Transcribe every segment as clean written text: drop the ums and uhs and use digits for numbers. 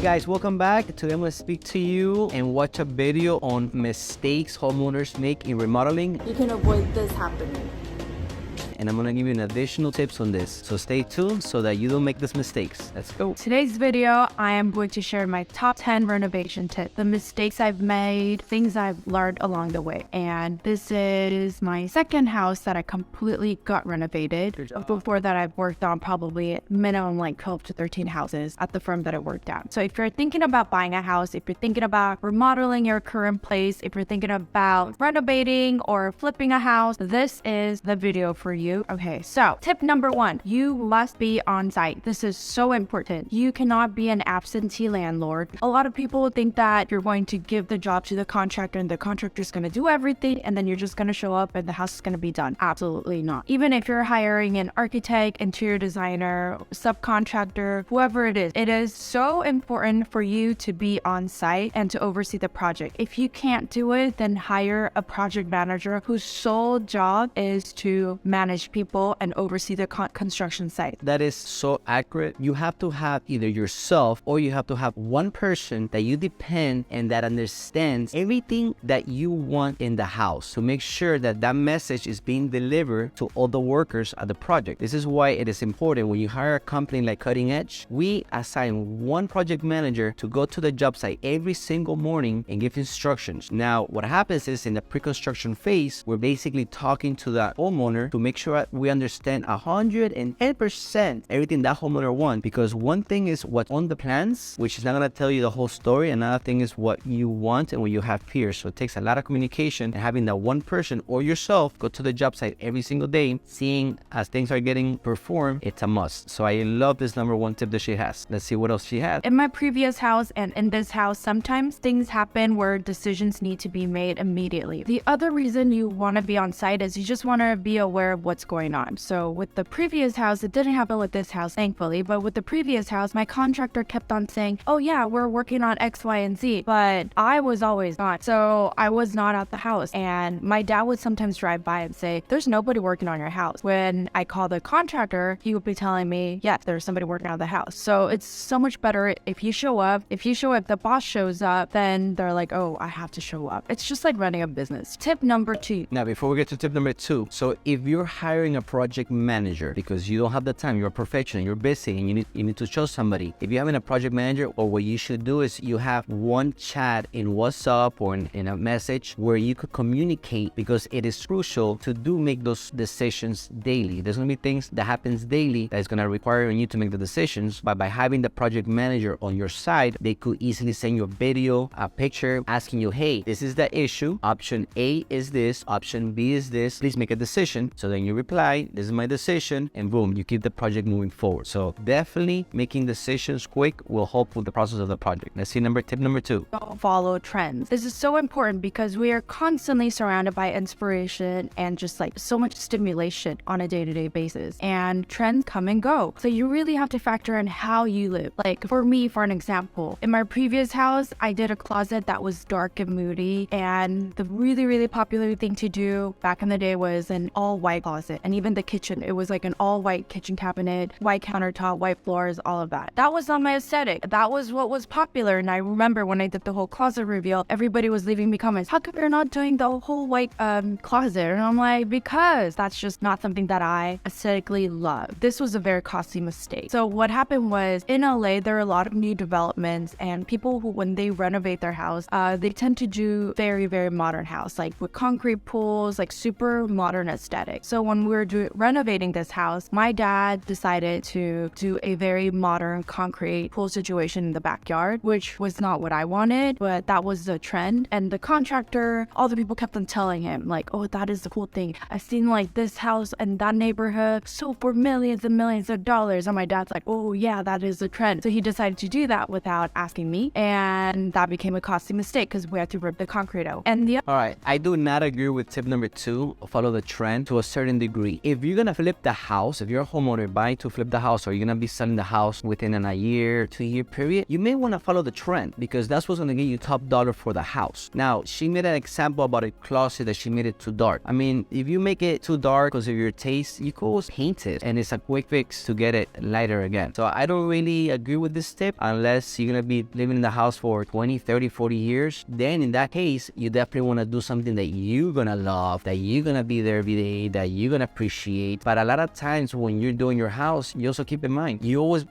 guys, welcome back. Today I'm going to speak to you and watch a video on mistakes homeowners make in remodeling. You can avoid this happening. And I'm going to give you additional tips on this. So stay tuned so that you don't make these mistakes. Let's go. Today's video, I am going to share my top 10 renovation tips, the mistakes I've made, things I've learned along the way. And this is my second house that I completely got renovated. Before that, I've worked on probably minimum like 12 to 13 houses at the firm that I worked at. So if you're thinking about buying a house, if you're thinking about remodeling your current place, if you're thinking about renovating or flipping a house, this is the video for you. Okay, so tip number 1, you must be on site. This is so important. You cannot be an absentee landlord. A lot of people think that you're going to give the job to the contractor and the contractor is going to do everything and then you're just going to show up and the house is going to be done. Absolutely not. Even if you're hiring an architect, interior designer, subcontractor, whoever it is so important for you to be on site and to oversee the project. If you can't do it, then hire a project manager whose sole job is to manage people and oversee the construction site. That is so accurate. You have to have either yourself or you have to have one person that you depend and that understands everything that you want in the house to make sure that that message is being delivered to all the workers at the project. This is why it is important when you hire a company like Cutting Edge, we assign one project manager to go to the job site every single morning and give instructions. Now, what happens is in the pre-construction phase, we're basically talking to the homeowner to make sure we understand 110% everything that homeowner wants, because one thing is what's on the plans, which is not going to tell you the whole story. Another thing is what you want and what you have here. So it takes a lot of communication, and having that one person or yourself go to the job site every single day, seeing as things are getting performed, it's a must. So I love this number 1 tip that she has. Let's see what else she has. In my previous house and in this house, sometimes things happen where decisions need to be made immediately. The other reason you want to be on site is you just want to be aware of what's going on. So with the previous house, it didn't happen with this house, thankfully, but with the previous house, my contractor kept on saying, oh yeah, we're working on X, Y, and Z, but I was always gone. So I was not at the house, and my dad would sometimes drive by and say, there's nobody working on your house. When I call the contractor, he would be telling me, yes, there's somebody working on the house. So it's so much better if you show up. If the boss shows up, then they're like, oh, I have to show up. It's just like running a business. Tip number 2. Now, before we get to tip number 2, so if you're hiring a project manager because you don't have the time, you're a professional, you're busy, and you need to show somebody. If you're having a project manager, or what you should do is you have one chat in WhatsApp or in a message where you could communicate, because it is crucial to make those decisions daily. There's going to be things that happens daily that is going to require you to make the decisions, but by having the project manager on your side, they could easily send you a video, a picture, asking you, hey, this is the issue. Option A is this. Option B is this. Please make a decision. So then you reply, this is my decision, and boom, you keep the project moving forward. So definitely making decisions quick will help with the process of the project. Let's see tip number 2. Don't follow trends. This is so important because we are constantly surrounded by inspiration and just like so much stimulation on a day-to-day basis, and trends come and go. So you really have to factor in how you live. Like for me, for an example, in my previous house, I did a closet that was dark and moody, and the really, really popular thing to do back in the day was an all-white closet. And even the kitchen, it was like an all-white kitchen cabinet, white countertop, white floors, all of that. That was not my aesthetic. That was what was popular. And I remember when I did the whole closet reveal, everybody was leaving me comments, how come you're not doing the whole white closet? And I'm like, because that's just not something that I aesthetically love. This was a very costly mistake. So what happened was, in LA, there are a lot of new developments, and people who, when they renovate their house, they tend to do very, very modern house, like with concrete pools, like super modern aesthetic. So when we were renovating this house, my dad decided to do a very modern concrete pool situation in the backyard, which was not what I wanted, but that was the trend. And the contractor, all the people kept on telling him like, oh, that is the cool thing. I've seen like this house in that neighborhood sold for millions and millions of dollars. And my dad's like, oh yeah, that is the trend. So he decided to do that without asking me. And that became a costly mistake because we had to rip the concrete out. And all right, I do not agree with tip number 2, follow the trend to a certain degree. If you're gonna flip the house, if you're a homeowner buying to flip the house, or you're gonna be selling the house within a year, 2-year period, you may wanna follow the trend because that's what's gonna get you top dollar for the house. Now, she made an example about a closet that she made it too dark. I mean, if you make it too dark because of your taste, you could always paint it, and it's a quick fix to get it lighter again. So I don't really agree with this tip unless you're gonna be living in the house for 20, 30, 40 years. Then in that case, you definitely wanna do something that you're gonna love, that you're gonna be there every day, that you're gonna appreciate. But a lot of times when you're doing your house, you also keep in mind, you always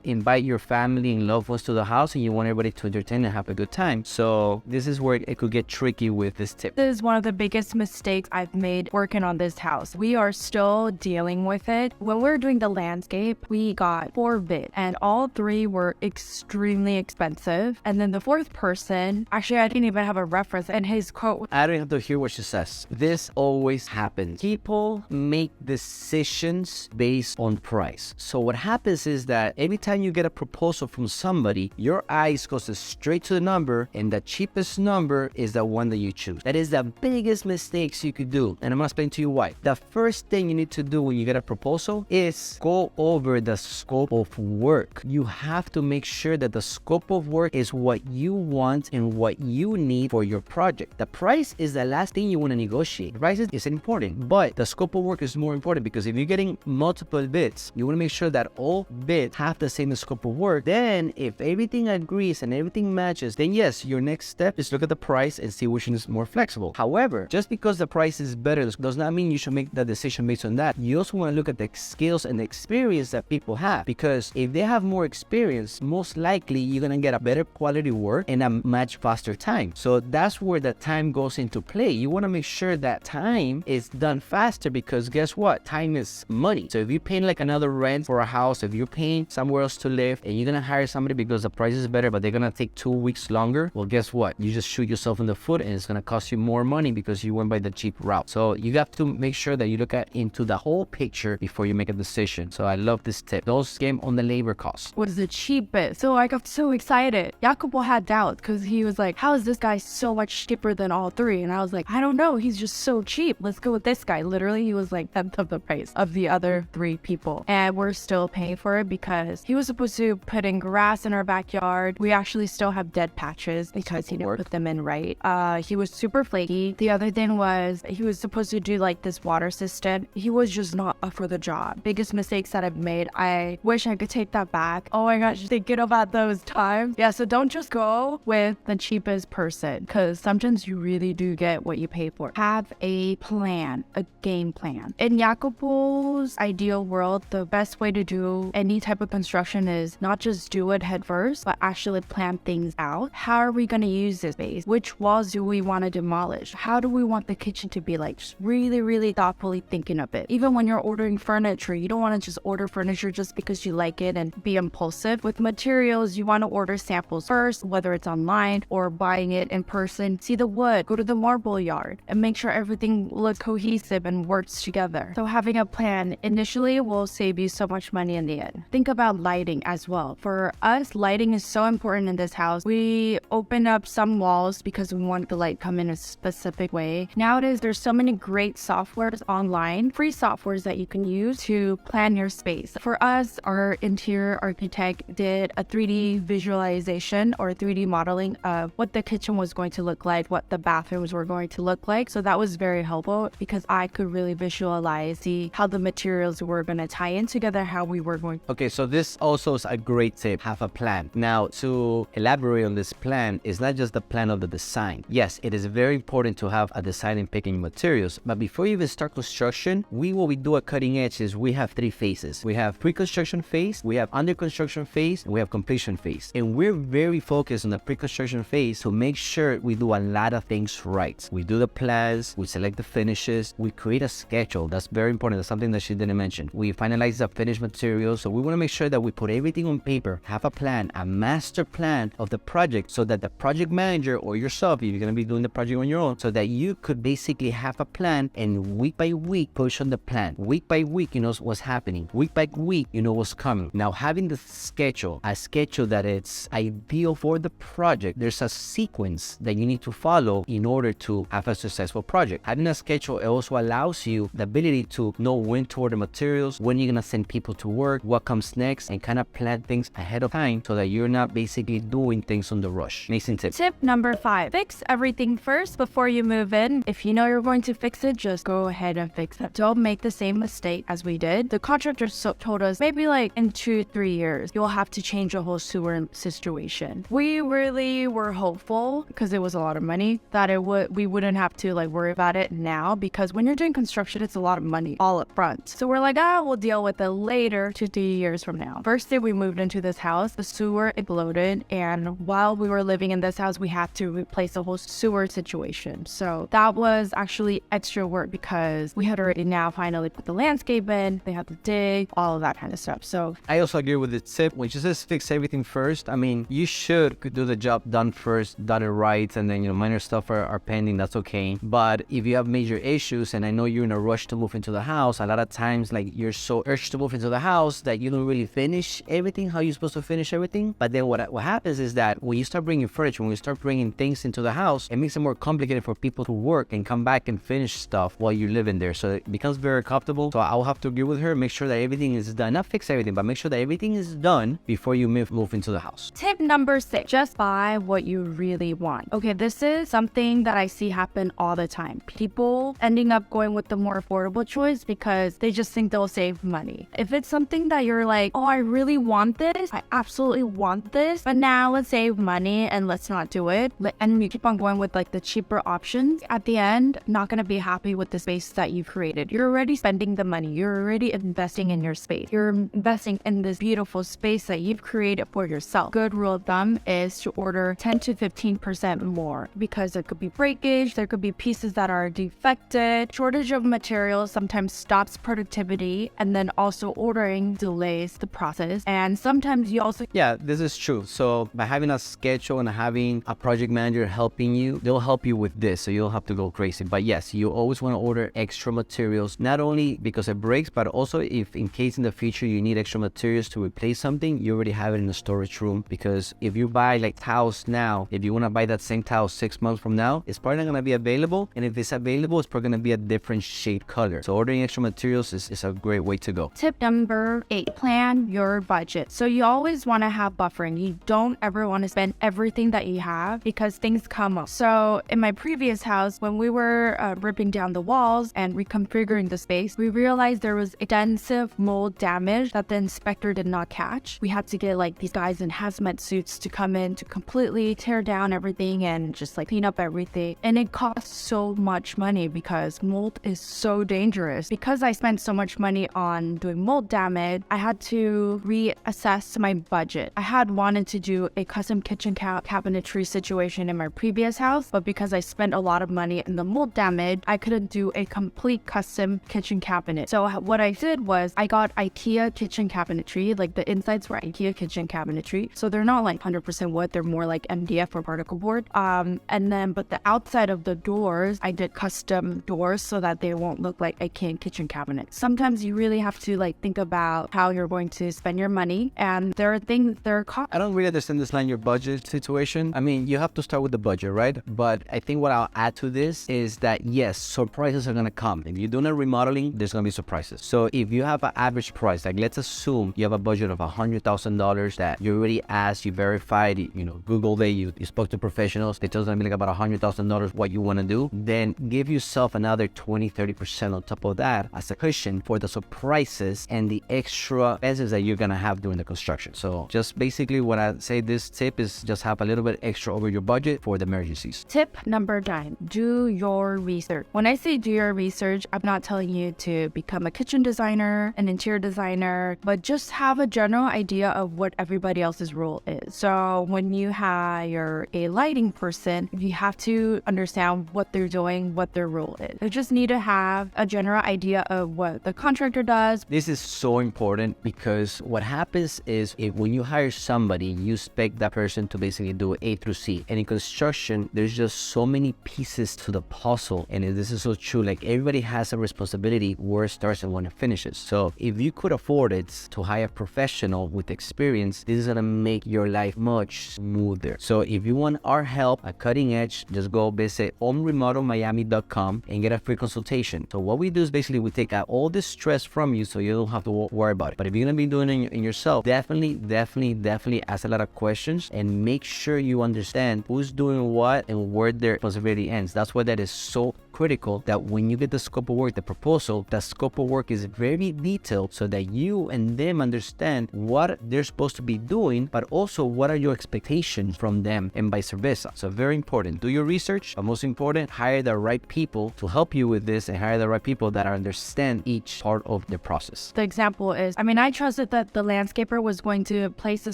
invite your family and loved ones to the house, and you want everybody to entertain and have a good time. So this is where it could get tricky with this tip. This is one of the biggest mistakes I've made working on this house. We are still dealing with it. When we were doing the landscape, we got 4 bids, and all 3 were extremely expensive. And then the 4th person, actually I didn't even have a reference, and his quote, I don't have to hear what she says. This always happens. People make decisions based on price. So what happens is that every time you get a proposal from somebody, your eyes goes straight to the number, and the cheapest number is the one that you choose. That is the biggest mistakes you could do, and I'm gonna explain to you why. The first thing you need to do when you get a proposal is go over the scope of work. You have to make sure that the scope of work is what you want and what you need for your project. The price is the last thing you want to negotiate. The price is important, but the scope of work is more important, because if you're getting multiple bids, you want to make sure that all bids have the same scope of work. Then if everything agrees and everything matches, then yes, your next step is look at the price and see which one is more flexible. However, just because the price is better does not mean you should make the decision based on that. You also want to look at the skills and the experience that people have, because if they have more experience, most likely you're gonna get a better quality work in a much faster time. So that's where the time goes into play. You want to make sure that time is done faster, because guess what? Time is money. So if you're paying like another rent for a house, if you're paying somewhere else to live, and you're gonna hire somebody because the price is better, but they're gonna take 2 weeks longer, well, guess what? You just shoot yourself in the foot, and it's gonna cost you more money because you went by the cheap route. So you have to make sure that you look into the whole picture before you make a decision. So I love this tip. Those game on the labor cost. what is the cheapest? So I got so excited. Jacopo had doubts because he was like, how is this guy so much cheaper than all 3? And I was like, I don't know. He's just so cheap. Let's go with this guy. Literally, he was like 10th of the price of the other 3 people. And we're still paying for it because he was supposed to put in grass in our backyard. We actually still have dead patches because he didn't put them in right. He was super flaky. The other thing was he was supposed to do like this water system. He was just not up for the job. Biggest mistakes that I've made. I wish I could take that back. Oh my gosh, thinking about those times. Yeah, so don't just go with the cheapest person, because sometimes you really do get what you pay for. Have a plan, a game plan. In Jacopo's ideal world, the best way to do any type of construction is not just do it head first, but actually plan things out. How are we going to use this space? Which walls do we want to demolish? How do we want the kitchen to be like? Just really, really thoughtfully thinking of it. Even when you're ordering furniture, you don't want to just order furniture just because you like it and be impulsive. With materials, you want to order samples first, whether it's online or buying it in person. See the wood, go to the marble yard, and make sure everything looks cohesive and works together. So having a plan initially will save you so much money in the end. Think about lighting as well. For us, lighting is so important in this house. We open up some walls because we want the light come in a specific way. Nowadays, there's so many great softwares online, free softwares that you can use to plan your space. For us, our interior architect did a 3D visualization or 3D modeling of what the kitchen was going to look like, what the bathrooms were going to look like. So that was very helpful because I could really visualize, see how the materials were going to tie in together, how we were going. Okay, so this also is a great tip. Have a plan. Now, to elaborate on this plan, it's not just the plan of the design. Yes, it is very important to have a design in picking materials, but before you even start construction, what we do at Cutting Edge is we have 3 phases. We have pre-construction phase, we have under construction phase, and we have completion phase. And we're very focused on the pre-construction phase to make sure we do a lot of things right. We do the plans, we select the finishes, we create a schedule. That's very important. That's something that she didn't mention. We finalize the finished materials. So we want to make sure that we put everything on paper, have a plan, a master plan of the project, so that the project manager or yourself, if you're going to be doing the project on your own, so that you could basically have a plan and week by week push on the plan. Week by week, you know what's happening. Week by week, you know what's coming. Now, having the schedule, a schedule that it's ideal for the project, there's a sequence that you need to follow in order to have a successful project. Having a schedule, it also allows gives you the ability to know when to order materials, when you're gonna send people to work, what comes next, and kind of plan things ahead of time so that you're not basically doing things on the rush. Amazing tip. Tip number 5, fix everything first before you move in. If you know you're going to fix it, just go ahead and fix it. Don't make the same mistake as we did. The contractor told us maybe like in 2-3 years, you'll have to change the whole sewer situation. We really were hopeful, because it was a lot of money, that we wouldn't have to like worry about it now, because when you're doing construction, it's a lot of money all up front. So we're like, we'll deal with it later, 2-3 years from now. First day we moved into this house, the sewer exploded, and while we were living in this house, we had to replace the whole sewer situation. So that was actually extra work, because we had already now finally put the landscape in, they had to dig, all of that kind of stuff. So I also agree with the tip, which is just fix everything first. I mean, you should do the job done first, done it right, and then, minor stuff are pending, that's okay. But if you have major issues, and I know you're in a rush to move into the house, a lot of times, like, you're so urged to move into the house that you don't really finish everything how you're supposed to finish everything. But then what happens is that when you start bringing furniture, when you start bringing things into the house, it makes it more complicated for people to work and come back and finish stuff while you're living there. So it becomes very comfortable. So I'll have to agree with her, make sure that everything is done. Not fix everything, but make sure that everything is done before you move into the house. Tip number 6, just buy what you really want. Okay, this is something that I see happen all the time. People ending up going with the more affordable choice because they just think they'll save money. If it's something that you're like, I really want this, I absolutely want this, but now let's save money and let's not do it, and you keep on going with like the cheaper options, at the end, not going to be happy with the space that you've created. You're already spending the money. You're already investing in your space. You're investing in this beautiful space that you've created for yourself. Good rule of thumb is to order 10 to 15% more, because there could be breakage, there could be pieces that are defected. Shortage of materials sometimes stops productivity, and then also ordering delays the process. And sometimes you also... Yeah, this is true. So by having a schedule and having a project manager helping you, they'll help you with this, so you don't have to go crazy. But yes, you always want to order extra materials, not only because it breaks, but also if in case in the future you need extra materials to replace something, you already have it in the storage room. Because if you buy like towels now, if you want to buy that same towel 6 months from now, it's probably not going to be available. And if it's available, it's probably going to be a different shade color. So ordering extra materials is a great way to go. Tip number 8, plan your budget. So you always want to have buffering. You don't ever want to spend everything that you have, because things come up. So in my previous house, when we were ripping down the walls and reconfiguring the space, we realized there was extensive mold damage that the inspector did not catch. We had to get like these guys in hazmat suits to come in to completely tear down everything and just like clean up everything. And it cost so much money, because mold is so dangerous. Because I spent so much money on doing mold damage, I had to reassess my budget. I had wanted to do a custom kitchen cabinetry situation in my previous house, but because I spent a lot of money in the mold damage, I couldn't do a complete custom kitchen cabinet. So what I did was I got IKEA kitchen cabinetry, like the insides were IKEA kitchen cabinetry. So they're not like 100% wood, they're more like MDF or particle board. But the outside of the doors, I did custom doors so that they won't look like IKEA kitchen cabinet. Sometimes you really have to like think about how you're going to spend your money, and there are things, there are costs. I don't really understand this line, your budget situation. I mean, you have to start with the budget, right? But I think what I'll add to this is that yes, surprises are gonna come. If you're doing a remodeling, there's gonna be surprises. So if you have an average price, like let's assume you have a budget of $100,000 that you already asked, you verified, Googled it, you spoke to professionals, they told them like about $100,000 what you want to do, then give yourself another 20-30% on top of that as a cushion for the surprises and the extra expenses that you're gonna have during the construction. So just basically what I say, this tip is just have a little bit extra over your budget for the emergencies. Tip number 9, do your research. When I say do your research, I'm not telling you to become a kitchen designer, an interior designer, but just have a general idea of what everybody else's role is. So when you hire a lighting person, you have to understand what they're doing, what their role is. You just need to have a general idea of what the contractor does. This is so important, because what happens is when you hire somebody, you expect that person to basically do A through C. And in construction, there's just so many pieces to the puzzle. And this is so true. Like everybody has a responsibility where it starts and when it finishes. So if you could afford it to hire a professional with experience, this is gonna make your life much smoother. So if you want our help at Cutting Edge, just go visit remodelmiami.com and get a free consultation rotation. So what we do is basically we take out all the stress from you so you don't have to worry about it. But if you're gonna be doing it in yourself, definitely ask a lot of questions and make sure you understand who's doing what and where their responsibility ends. That's why that is so critical, that when you get the scope of work, the proposal, the scope of work is very detailed so that you and them understand what they're supposed to be doing, but also what are your expectations from them and vice versa. So very important, do your research, but most important, hire the right people to help you with this and hire the right people that understand each part of the process. The example is, I trusted that the landscaper was going to place the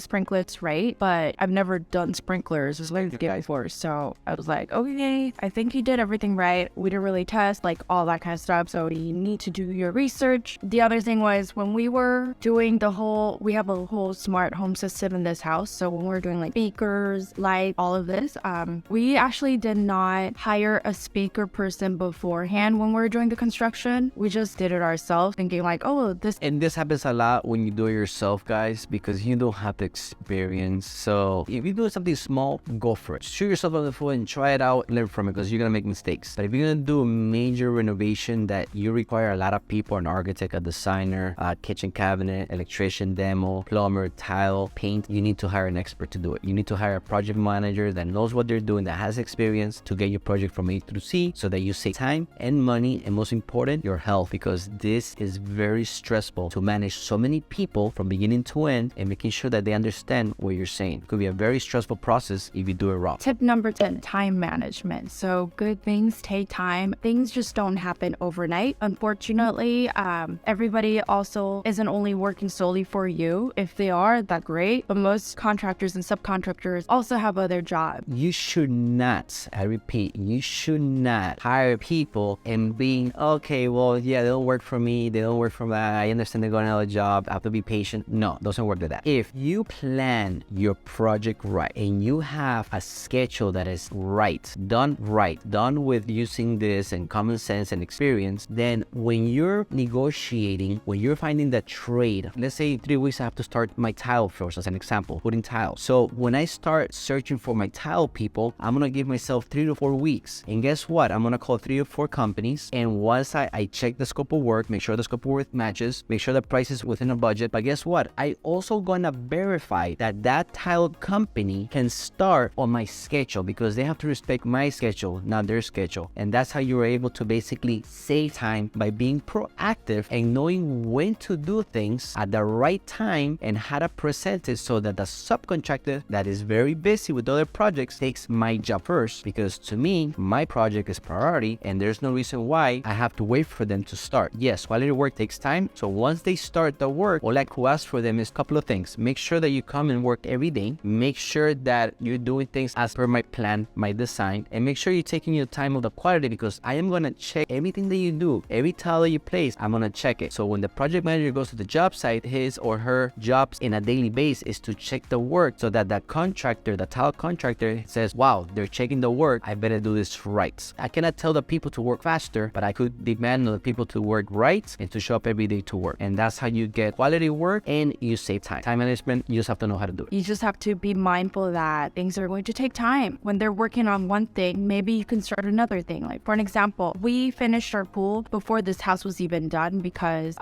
sprinklers right, but I've never done sprinklers as landscape before. So I was like, okay, I think you did everything right. We didn't really test, like all that kind of stuff. So you need to do your research. The other thing was when we were doing we have a whole smart home system in this house. So when we were doing like speakers, light, all of this, we actually did not hire a speaker person beforehand when we were doing the construction. We just did it ourselves, thinking like, oh, this. And this happens a lot when you do it yourself, guys, because you don't have the experience. So if you're doing something small, go for it. Shoot yourself on the foot and try it out, learn from it, because you're gonna make mistakes. But if you're gonna do a major renovation that you require a lot of people, an architect, a designer, a kitchen cabinet, electrician, demo, plumber, tile, paint, you need to hire an expert to do it. You need to hire a project manager that knows what they're doing, that has experience to get your project from A through C so that you save time and money, and most important, your health, because this is very stressful to manage so many people from beginning to end and making sure that they understand what you're saying. It could be a very stressful process if you do it wrong. Tip number 10, time management. So good things take time. Things just don't happen overnight. Unfortunately, everybody also isn't only working solely for you. If they are, that's great. But most contractors and subcontractors also have other jobs. You should not, I repeat, you should not hire people and being, okay, well, yeah, they don't work for me, they don't work for that, I understand they're going to another job, I have to be patient. No, doesn't work like that. If you plan your project right and you have a schedule that is right, done with using this and common sense and experience, then when you're negotiating, when you're finding the trade, let's say 3 weeks I have to start my tile floors as an example, putting tile. So when I start searching for my tile people, I'm gonna give myself 3 to 4 weeks. And guess what? I'm gonna call 3 or 4 companies. And once I check the scope of work, make sure the scope of work matches, make sure the price is within a budget. But guess what? I also gonna verify that that tile company can start on my schedule, because they have to respect my schedule, not their schedule. And that's how you're able to basically save time by being proactive and knowing when to do things at the right time and how to present it so that the subcontractor that is very busy with other projects takes my job first, because to me, my project is priority and there's no reason why I have to wait for them to start. Yes, quality work takes time. So once they start the work, all I could ask for them is a couple of things. Make sure that you come and work every day. Make sure that you're doing things as per my plan, my design, and make sure you're taking your time of the quality, because I am going to check everything that you do, every tile that you place, I'm going to check it. So when the project manager goes to the job site, his or her jobs in a daily basis is to check the work so that the contractor, the tile contractor says, wow, they're checking the work, I better do this right. I cannot tell the people to work faster, but I could demand on the people to work right and to show up every day to work. And that's how you get quality work and you save time. Time management, you just have to know how to do it. You just have to be mindful that things are going to take time. When they're working on one thing, maybe you can start another thing. Like for an example, we finished our pool before this house was even done, because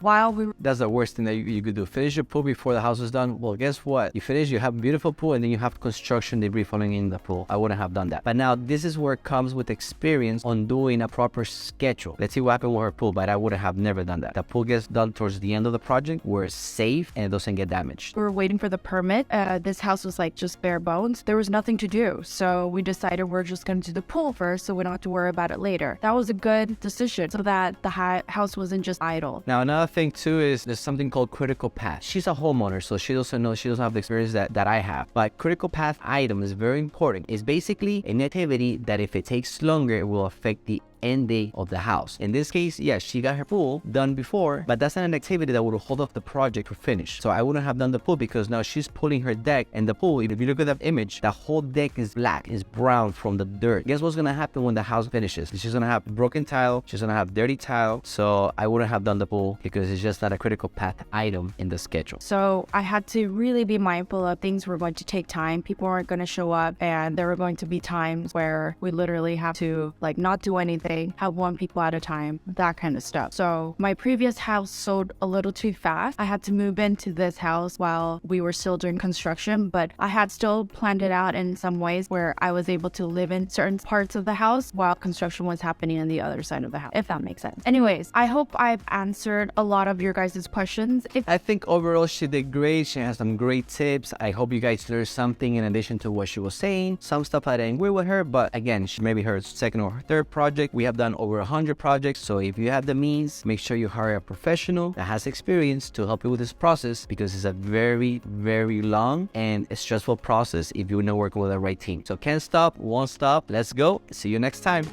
while we were... That's the worst thing that you could do. Finish your pool before the house is done. Well, guess what? You finish, you have a beautiful pool, and then you have construction debris falling in the pool. I wouldn't have done that. But now this is where it comes with experience on doing a proper schedule. Let's see what happened with her pool, but I would have never done that. The pool gets done towards the end of the project. We're safe and it doesn't get damaged. We were waiting for the permit. This house was like just bare bones. There was nothing to do. So we decided we're just going to do the pool first so we don't have to worry about it later. That was a good decision so that the house wasn't just idle. Now, another thing too is there's something called critical path. She's a homeowner, so she doesn't have the experience that I have. But critical path item is very important. It's basically an activity that if it takes longer, it will affect the end date of the house. In this case, yes, she got her pool done before, but that's not an activity that would hold off the project to finish. So I wouldn't have done the pool, because now she's pulling her deck, and the pool, if you look at that image, the whole deck is black, is brown from the dirt. Guess what's gonna happen when the house finishes? She's gonna have broken tile, she's gonna have dirty tile. So I wouldn't have done the pool because it's just not a critical path item in the schedule. So I had to really be mindful of things were going to take time. People aren't going to show up, and there were going to be times where we literally have to like not do anything day, have one people at a time, that kind of stuff. So my previous house sold a little too fast. I had to move into this house while we were still doing construction, but I had still planned it out in some ways where I was able to live in certain parts of the house while construction was happening on the other side of the house, if that makes sense. Anyways, I hope I've answered a lot of your guys' questions. I think overall she did great. She has some great tips. I hope you guys learned something in addition to what she was saying. Some stuff I didn't agree with her, but again, she maybe her second or third project. We have done over 100 projects, so if you have the means, make sure you hire a professional that has experience to help you with this process, because it's a very, very long and stressful process if you're not working with the right team. So can't stop, won't stop. Let's go. See you next time.